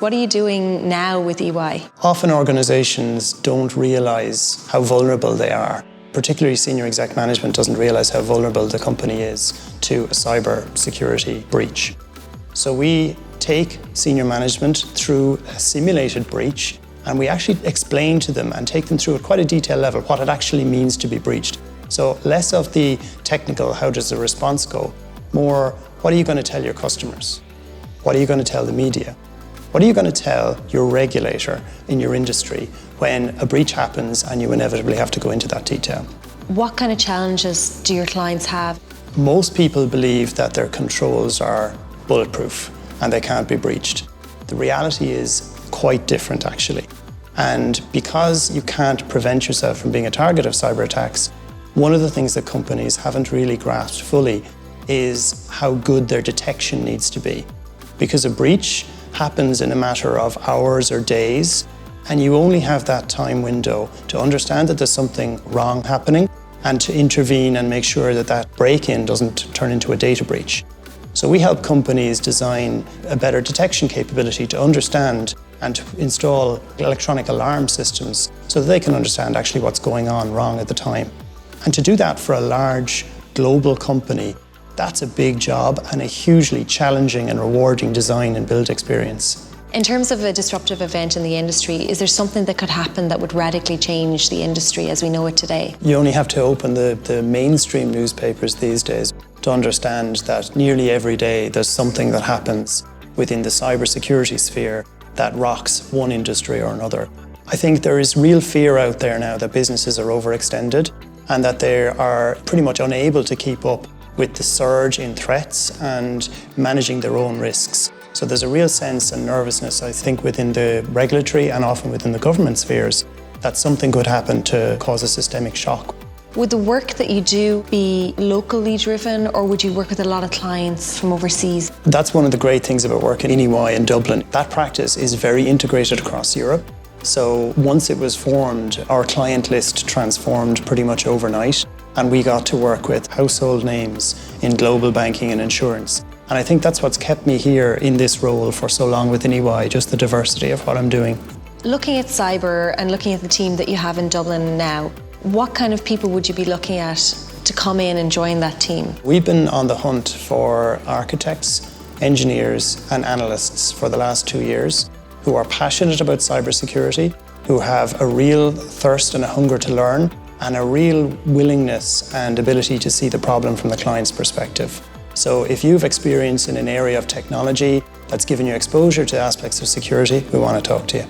What are you doing now with EY? Often organizations don't realize how vulnerable they are. Particularly senior exec management doesn't realize how vulnerable the company is to a cyber security breach. So we take senior management through a simulated breach, and we actually explain to them and take them through at quite a detailed level what it actually means to be breached. So less of the technical, how does the response go? More, what are you going to tell your customers? What are you going to tell the media? What are you going to tell your regulator in your industry when a breach happens and you inevitably have to go into that detail? What kind of challenges do your clients have? Most people believe that their controls are bulletproof and they can't be breached. The reality is quite different, actually. And because you can't prevent yourself from being a target of cyber attacks, one of the things that companies haven't really grasped fully is how good their detection needs to be. Because a breach happens in a matter of hours or days, and you only have that time window to understand that there's something wrong happening and to intervene and make sure that that break-in doesn't turn into a data breach. So we help companies design a better detection capability to understand and to install electronic alarm systems so that they can understand actually what's going on wrong at the time. And to do that for a large global company, that's a big job and a hugely challenging and rewarding design and build experience. In terms of a disruptive event in the industry, is there something that could happen that would radically change the industry as we know it today? You only have to open the mainstream newspapers these days to understand that nearly every day there's something that happens within the cybersecurity sphere that rocks one industry or another. I think there is real fear out there now that businesses are overextended and that they are pretty much unable to keep up with the surge in threats and managing their own risks. So there's a real sense and nervousness, I think, within the regulatory and often within the government spheres that something could happen to cause a systemic shock. Would the work that you do be locally driven, or would you work with a lot of clients from overseas? That's one of the great things about working in EY in Dublin. That practice is very integrated across Europe. So once it was formed, our client list transformed pretty much overnight, and we got to work with household names in global banking and insurance. And I think that's what's kept me here in this role for so long within EY, just the diversity of what I'm doing. Looking at cyber and looking at the team that you have in Dublin now, what kind of people would you be looking at to come in and join that team? We've been on the hunt for architects, engineers and analysts for the last 2 years who are passionate about cybersecurity, who have a real thirst and a hunger to learn, and a real willingness and ability to see the problem from the client's perspective. So if you've experience in an area of technology that's given you exposure to aspects of security, we want to talk to you.